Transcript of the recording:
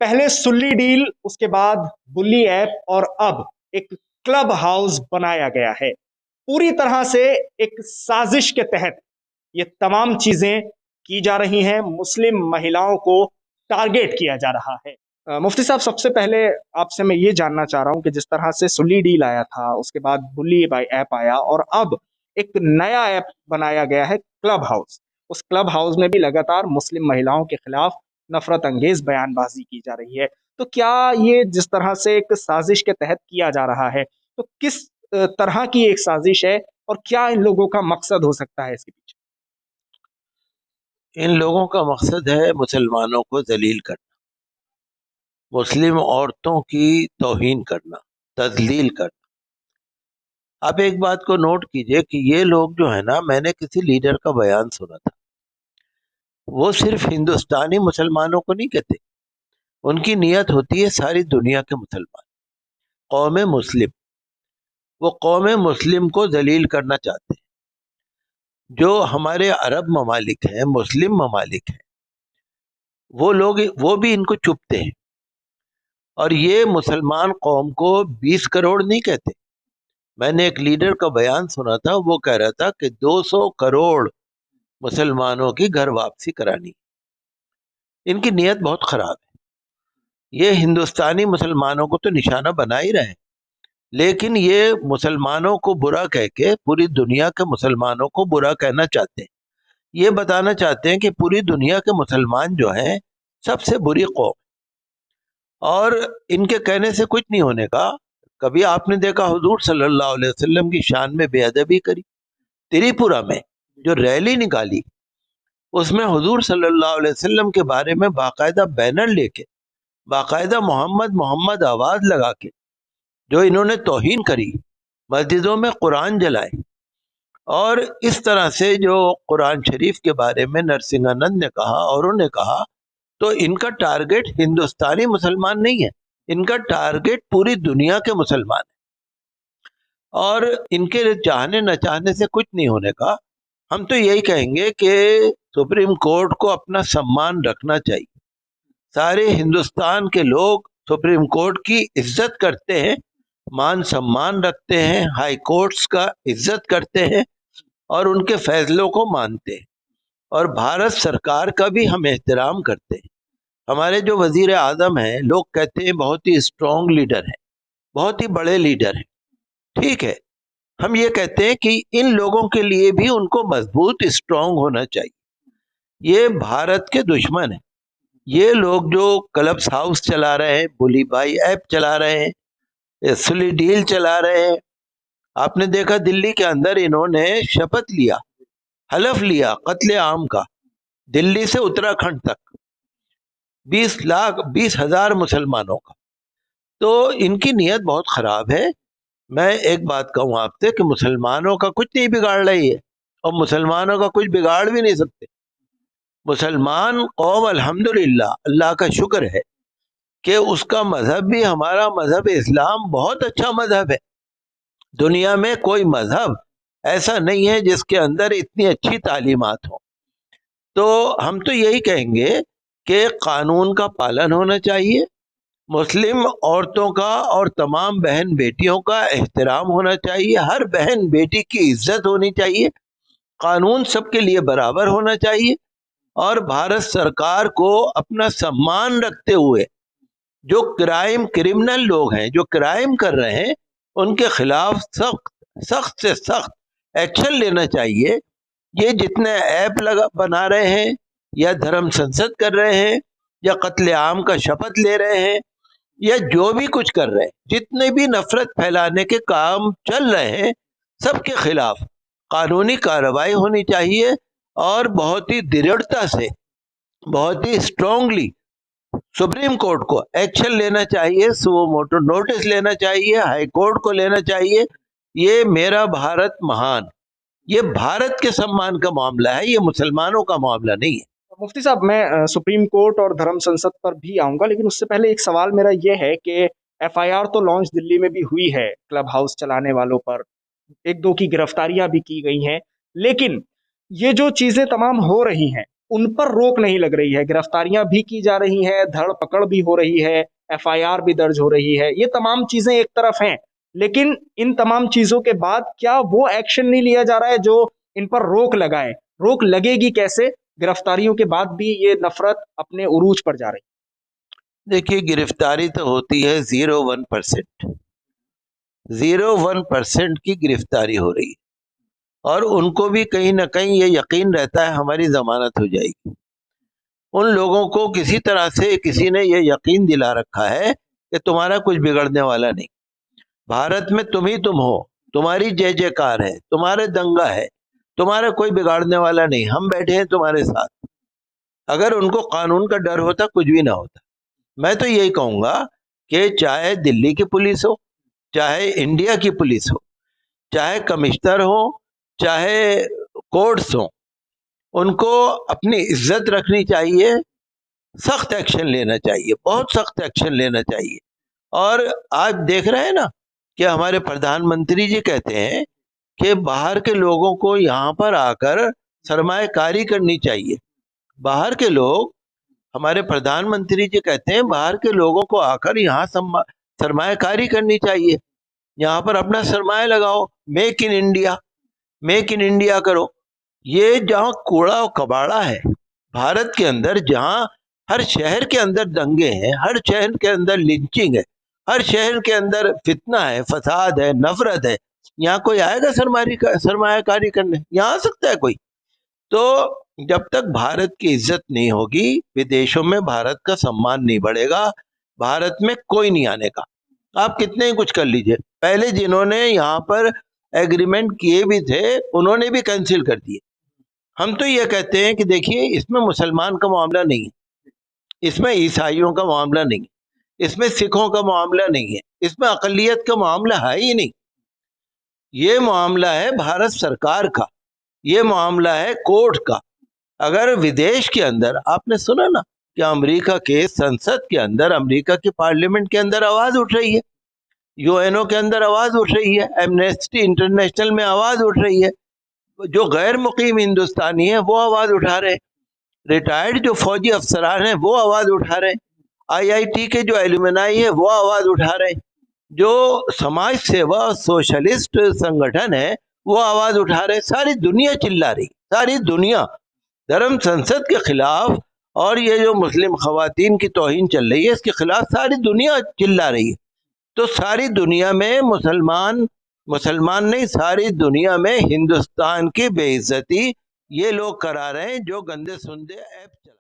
पहले Sulli deal, उसके बाद बुल्ली ऐप और अब एक क्लब हाउस बनाया गया है। पूरी तरह से एक साजिश के तहत ये तमाम चीजें की जा रही हैं। मुस्लिम महिलाओं को टारगेट किया जा रहा है। मुफ्ती साहब, सबसे पहले आपसे मैं ये जानना चाह रहा हूं कि जिस तरह से सुल्ली डील आया था, उसके बाद बुल्ली बाई ऐप आया और अब एक नया ऐप बनाया गया है क्लब हाउस। उस क्लब हाउस में भी लगातार मुस्लिम महिलाओं के खिलाफ नफरत अंगेज बयानबाजी की जा रही है। तो क्या ये जिस तरह से एक साजिश के तहत किया जा रहा है, तो किस तरह की एक साजिश है और क्या इन लोगों का मकसद हो सकता है इसके पीछे? इन लोगों का मकसद है मुसलमानों को जलील करना, मुस्लिम औरतों की तौहीन करना, तजलील करना। आप एक बात को नोट कीजिए कि ये लोग जो है ना, मैंने किसी लीडर का बयान सुना था, वो सिर्फ हिंदुस्तानी मुसलमानों को नहीं कहते, उनकी नीयत होती है सारी दुनिया के मुसलमान, कौम मुस्लिम। वो कौम मुस्लिम को जलील करना चाहते हैं। जो हमारे अरब ममालिक हैं, मुस्लिम ममालिक हैं, वो लोग वो भी इनको चुपते हैं। और ये मुसलमान कौम को 20 करोड़ नहीं कहते। मैंने एक लीडर का बयान सुना था, वो कह रहा था कि 200 करोड़ मुसलमानों की घर वापसी करानी। इनकी नीयत बहुत खराब है। ये हिंदुस्तानी मुसलमानों को तो निशाना बना ही रहे हैं, लेकिन ये मुसलमानों को बुरा कह के पूरी दुनिया के मुसलमानों को बुरा कहना चाहते हैं। ये बताना चाहते हैं कि पूरी दुनिया के मुसलमान जो हैं सबसे बुरी कौम, और इनके कहने से कुछ नहीं होने का। कभी आपने देखा हुजूर सल्लल्लाहु अलैहि वसल्लम की शान में बेअदबी करी? त्रिपुरा में जो रैली निकाली, उसमें हुजूर सल्लल्लाहु अलैहि वसल्लम के बारे में बाकायदा बैनर लेके, बाकायदा मोहम्मद मोहम्मद आवाज लगा के जो इन्होंने तौहीन करी, मस्जिदों में कुरान जलाए, और इस तरह से जो कुरान शरीफ के बारे में नरसिंहानंद ने कहा और उन्होंने कहा, तो इनका टारगेट हिंदुस्तानी मुसलमान नहीं है, इनका टारगेट पूरी दुनिया के मुसलमान है। और इनके चाहने न चाहने से कुछ नहीं होने का। हम तो यही कहेंगे कि सुप्रीम कोर्ट को अपना सम्मान रखना चाहिए। सारे हिंदुस्तान के लोग सुप्रीम कोर्ट की इज्जत करते हैं, मान सम्मान रखते हैं, हाई कोर्ट्स का इज्जत करते हैं और उनके फैसलों को मानते हैं, और भारत सरकार का भी हम एहतराम करते हैं। हमारे जो वजीर आजम हैं, लोग कहते हैं बहुत ही स्ट्रॉन्ग लीडर हैं, बहुत ही बड़े लीडर हैं। ठीक है, हम ये कहते हैं कि इन लोगों के लिए भी उनको मजबूत स्ट्रॉन्ग होना चाहिए। ये भारत के दुश्मन हैं। ये लोग जो क्लब्स हाउस चला रहे हैं, बुली बाई ऐप चला रहे हैं, सुली डील चला रहे हैं। आपने देखा दिल्ली के अंदर इन्होंने शपथ लिया, हलफ लिया कत्ले आम का, दिल्ली से उत्तराखंड तक 20,20,000 मुसलमानों का। तो इनकी नीयत बहुत खराब है। मैं एक बात कहूँ आपसे कि मुसलमानों का कुछ नहीं बिगाड़ रही है, और मुसलमानों का कुछ बिगाड़ भी नहीं सकते। मुसलमान कौम अल्हम्दुलिल्लाह, अल्लाह का शुक्र है कि उसका मजहब भी हमारा मजहब इस्लाम बहुत अच्छा मजहब है। दुनिया में कोई मजहब ऐसा नहीं है जिसके अंदर इतनी अच्छी तालीमात हो। तो हम तो यही कहेंगे कि कानून का पालन होना चाहिए, मुस्लिम औरतों का और तमाम बहन बेटियों का एहतराम होना चाहिए, हर बहन बेटी की इज्जत होनी चाहिए, कानून सबके लिए बराबर होना चाहिए, और भारत सरकार को अपना सम्मान रखते हुए जो क्रिमिनल लोग हैं, जो क्राइम कर रहे हैं, उनके खिलाफ सख्त सख्त से सख्त एक्शन लेना चाहिए। ये जितने ऐप बना रहे हैं, या धर्म संसद कर रहे हैं, या कत्ले आम का शपथ ले रहे हैं, या जो भी कुछ कर रहे हैं, जितने भी नफरत फैलाने के काम चल रहे हैं, सबके खिलाफ कानूनी कार्रवाई होनी चाहिए, और बहुत ही दृढ़ता से, बहुत ही स्ट्रांगली सुप्रीम कोर्ट को एक्शन लेना चाहिए, सो मोटो नोटिस लेना चाहिए, हाई कोर्ट को लेना चाहिए। ये मेरा भारत महान, ये भारत के सम्मान का मामला है, ये मुसलमानों का मामला नहीं है। मुफ्ती साहब, मैं सुप्रीम कोर्ट और धर्म संसद पर भी आऊंगा, लेकिन उससे पहले एक सवाल मेरा ये है कि एफआईआर तो लॉन्च दिल्ली में भी हुई है क्लब हाउस चलाने वालों पर, एक दो की गिरफ्तारियां भी की गई हैं, लेकिन ये जो चीजें तमाम हो रही हैं, उन पर रोक नहीं लग रही है, गिरफ्तारियां भी की जा रही हैं, धर पकड़ भी हो रही है, एफआईआर भी दर्ज हो रही है, ये तमाम चीजें एक तरफ हैं, लेकिन इन तमाम चीजों के बाद क्या वो एक्शन नहीं लिया जा रहा है जो इन पर रोक लगाए? रोक लगेगी कैसे? गिरफ्तारियों के बाद भी ये नफरत अपने उरूज पर जा रही। देखिए, गिरफ्तारी तो होती है 0.1%, 0.1% की गिरफ्तारी हो रही है, और उनको भी कहीं ना कहीं ये यकीन रहता है हमारी जमानत हो जाएगी। उन लोगों को किसी तरह से किसी ने ये यकीन दिला रखा है कि तुम्हारा कुछ बिगड़ने वाला नहीं, भारत में तुम ही तुम हो, तुम्हारी जय जयकार है, तुम्हारे दंगा है, तुम्हारा कोई बिगाड़ने वाला नहीं, हम बैठे हैं तुम्हारे साथ। अगर उनको कानून का डर होता कुछ भी ना होता। मैं तो यही कहूंगा कि चाहे दिल्ली की पुलिस हो, चाहे इंडिया की पुलिस हो, चाहे कमिश्नर हो, चाहे कोर्ट्स हो, उनको अपनी इज्जत रखनी चाहिए, सख्त एक्शन लेना चाहिए, बहुत सख्त एक्शन लेना चाहिए। और आज देख रहे हैं ना कि हमारे प्रधानमंत्री जी कहते हैं कि बाहर के लोगों को यहाँ पर आकर सरमाएकारी करनी चाहिए। बाहर के लोग, हमारे प्रधानमंत्री जी कहते हैं बाहर के लोगों को आकर यहाँ सरमाएकारी करनी चाहिए, यहाँ पर अपना सरमाया लगाओ, make in India, make in India करो। ये जहाँ कूड़ा और कबाड़ा है भारत के अंदर, जहाँ हर शहर के अंदर दंगे हैं, हर शहर के अंदर लिंचिंग है, हर शहर के अंदर फितना है, फसाद है, नफरत है, यहाँ कोई आएगा सरमायाकारी करने? यहाँ आ सकता है कोई? तो जब तक भारत की इज्जत नहीं होगी, विदेशों में भारत का सम्मान नहीं बढ़ेगा, भारत में कोई नहीं आने का। आप कितने ही कुछ कर लीजिए, पहले जिन्होंने यहाँ पर एग्रीमेंट किए भी थे उन्होंने भी कैंसिल कर दिए। हम तो ये कहते हैं कि देखिए, इसमें मुसलमान का मामला नहीं है, इसमें ईसाइयों का मामला नहीं है, इसमें सिखों का मामला नहीं है, इसमें अकलियत का मामला है ही नहीं। ये मामला है भारत सरकार का, ये मामला है कोर्ट का। अगर विदेश के अंदर, आपने सुना ना कि अमेरिका के संसद के अंदर, अमेरिका की पार्लियामेंट के अंदर आवाज उठ रही है, यूएनओ के अंदर आवाज उठ रही है, एमनेस्टी इंटरनेशनल में आवाज उठ रही है, जो गैर मुकीम हिंदुस्तानी है वो आवाज उठा रहे, रिटायर्ड जो फौजी अफसरान हैं वो आवाज उठा रहे, आईआईटी के जो एलुमनाई है वो आवाज उठा रहे, जो समाज सेवा सोशलिस्ट संगठन है वो आवाज उठा रहे, सारी दुनिया चिल्ला रही, सारी दुनिया धर्म संसद के खिलाफ, और ये जो मुस्लिम खवातीन की तौहीन चल रही है इसके खिलाफ सारी दुनिया चिल्ला रही है। तो सारी दुनिया में मुसलमान नहीं, सारी दुनिया में हिंदुस्तान की बेइज्जती ये लोग करा रहे हैं जो गंदे सुंदे ऐप चला